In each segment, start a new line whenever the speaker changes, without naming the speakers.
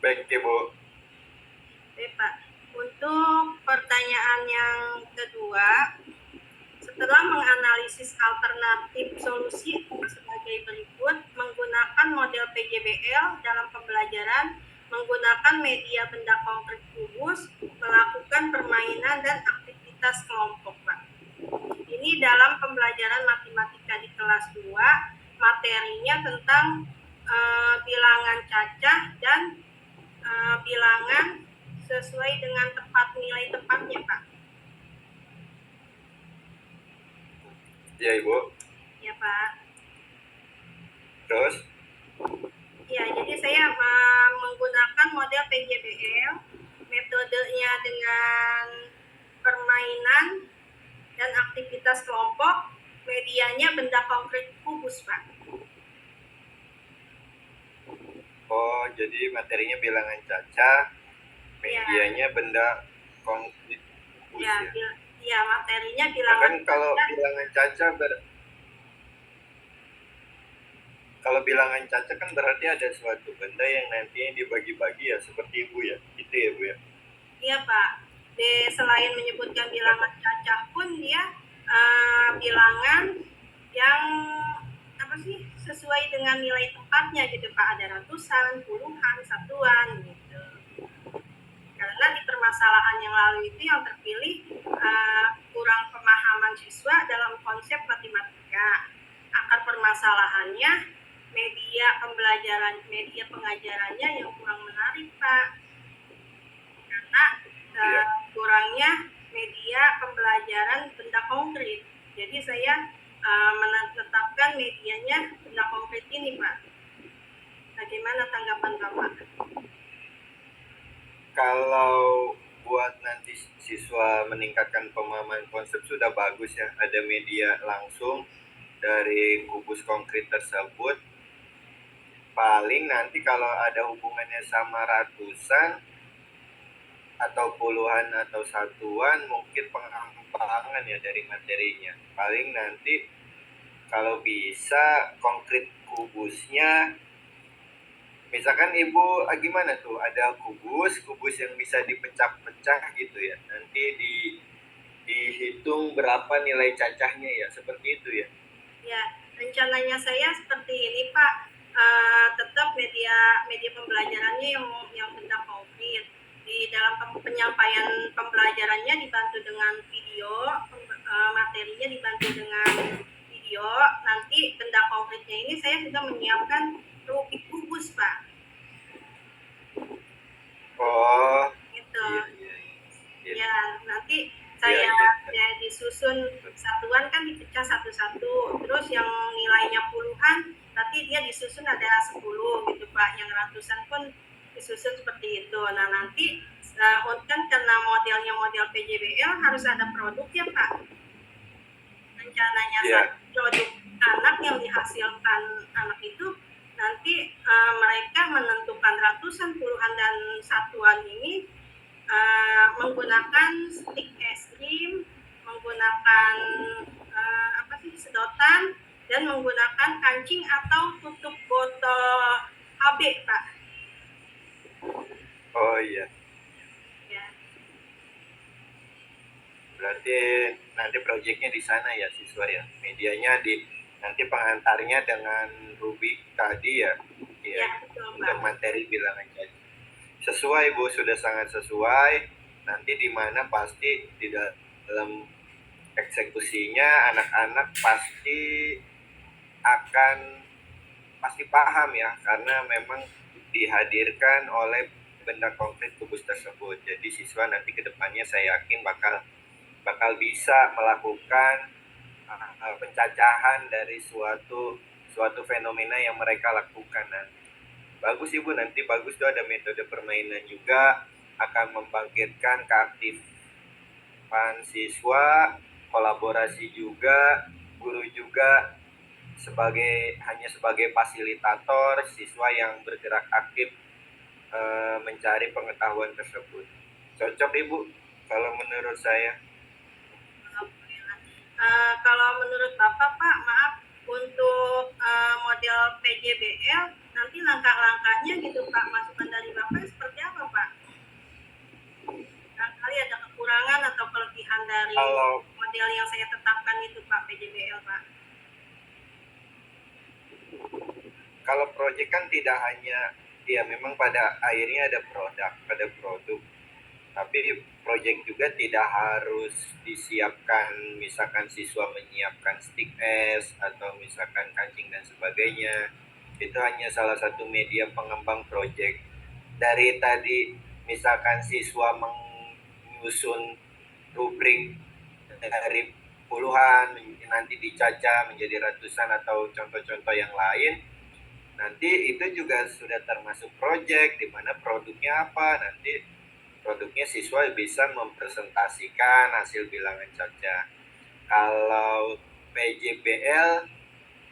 Baik, Ibu.
Baik, Pak. Untuk pertanyaan yang kedua, setelah menganalisis alternatif solusi sebagai berikut, menggunakan model PJBL dalam pembelajaran, menggunakan media benda konkret kubus, melakukan permainan dan aktivitas kelompok, Pak. Ini dalam pembelajaran matematika di kelas 2, materinya tentang bilangan cacah dan bilangan sesuai dengan nilai tepatnya, Pak.
Ya, Ibu.
Ya, Pak.
Terus?
Ya, jadi saya menggunakan model PJBL, metodenya dengan permainan dan aktivitas kelompok, medianya benda konkret kubus, Pak.
Oh, jadi materinya bilangan cacah, medianya benda konkret kubus ya?
Ya, materinya bilangan
kan kalau bilangan cacah kalau bilangan cacah kan berarti ada suatu benda yang nantinya dibagi-bagi ya, seperti Ibu ya, gitu ya Bu ya?
Iya Pak, selain menyebutkan bilangan cacah pun dia bilangan yang sesuai dengan nilai tempatnya gitu Pak, ada ratusan, puluhan, satuan gitu. Karena di permasalahan yang lalu itu yang terpilih kurang pemahaman siswa dalam konsep matematika. Akar permasalahannya media pembelajaran, media pengajarannya yang kurang menarik Pak. Karena kurangnya media pembelajaran benda konkret. Jadi saya menetapkan medianya benda konkret ini Pak. Bagaimana tanggapan Bapak?
Kalau buat nanti siswa meningkatkan pemahaman konsep sudah bagus ya, ada media langsung dari kubus konkret tersebut. Paling nanti kalau ada hubungannya sama ratusan atau puluhan atau satuan, mungkin pengembangan ya dari materinya. Paling nanti kalau bisa konkret kubusnya, misalkan Ibu gimana tuh, ada kubus yang bisa dipecah-pecah gitu ya, nanti dihitung berapa nilai cacahnya ya, seperti itu ya?
Ya, rencananya saya seperti ini Pak, tetap media pembelajarannya yang benda konkret. Di dalam penyampaian pembelajarannya dibantu dengan video, materinya dibantu dengan video. Nanti benda konkretnya ini saya sudah menyiapkan Rubik kubus Pak.
Oh,
gitu.
Iya.
Ya, nanti saya disusun satuan kan dipecah satu-satu, terus yang nilainya puluhan nanti dia disusun ada 10 gitu Pak, yang ratusan pun disusun seperti itu. Nah nanti kan karena modelnya model PJBL harus ada produk ya Pak, rencananya produk anak yang dihasilkan anak itu nanti mereka menentukan ratusan, puluhan dan satuan ini menggunakan stik es krim, menggunakan sedotan, dan menggunakan kancing atau tutup botol HB Pak.
Oh iya.
Ya.
Berarti nanti proyeknya di sana ya siswa ya, medianya nanti pengantarnya dengan Rubik tadi ya,
betul,
untuk materi bilangan cacah. Sesuai Bu, sudah sangat sesuai. Nanti di mana pasti di dalam eksekusinya anak-anak pasti paham ya, karena memang dihadirkan oleh benda konkret kubus tersebut. Jadi siswa nanti kedepannya saya yakin bakal bisa melakukan pencacahan dari suatu fenomena yang mereka lakukan nanti. Bagus Ibu, nanti bagus tuh ada metode permainan juga, akan membangkitkan keaktifan siswa, kolaborasi juga, guru juga hanya sebagai fasilitator, siswa yang bergerak aktif mencari pengetahuan tersebut. Cocok Ibu kalau menurut saya.
Kalau menurut Bapak Pak, maaf, untuk model PJBL nanti langkah-langkahnya gitu Pak, masukan dari Bapak kekurangan atau kelebihan dari
Kalau
model yang saya tetapkan itu Pak, PJBL Pak?
kalau proyek kan tidak hanya, ya memang pada akhirnya ada produk, tapi proyek juga tidak harus disiapkan, misalkan siswa menyiapkan stick es atau misalkan kancing dan sebagainya. Itu hanya salah satu media pengembang proyek. Dari tadi misalkan siswa menyusun rubrik dari puluhan nanti dicacah menjadi ratusan atau contoh-contoh yang lain, nanti itu juga sudah termasuk proyek di mana produknya apa, nanti produknya siswa bisa mempresentasikan hasil bilangan caca. Kalau PJBL,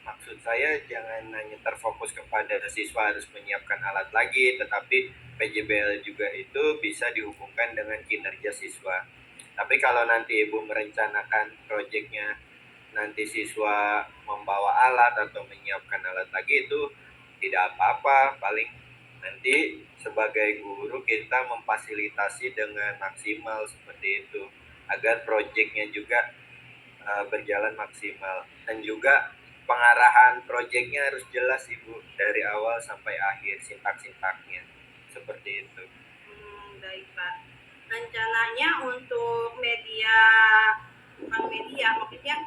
maksud saya jangan hanya terfokus kepada siswa harus menyiapkan alat lagi, tetapi PJBL juga itu bisa dihubungkan dengan kinerja siswa. Tapi kalau nanti Ibu merencanakan proyeknya nanti siswa membawa alat atau menyiapkan alat lagi, itu tidak apa-apa, paling nanti sebagai guru kita memfasilitasi dengan maksimal seperti itu agar proyeknya juga berjalan maksimal, dan juga pengarahan proyeknya harus jelas Ibu dari awal sampai akhir, sintak-sintaknya seperti itu.
Baik Pak. Rencananya untuk media, bukan media, maksudnya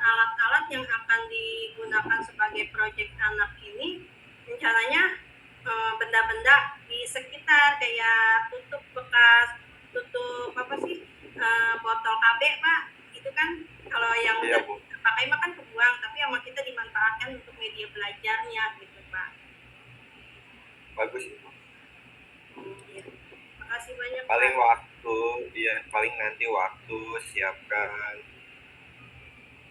alat-alat yang akan digunakan sebagai proyek anak ini, rencananya benda-benda di sekitar kayak tutup bekas, tutup apa sih, botol KB Pak, itu kan kalau yang
Iya
udah
Bu,
pakai makan kebuang, tapi sama kita dimanfaatkan untuk media belajarnya gitu Pak.
bagus Ibu.
Iya. Makasih banyak Pak.
Paling waktu, ya paling nanti waktu siapkan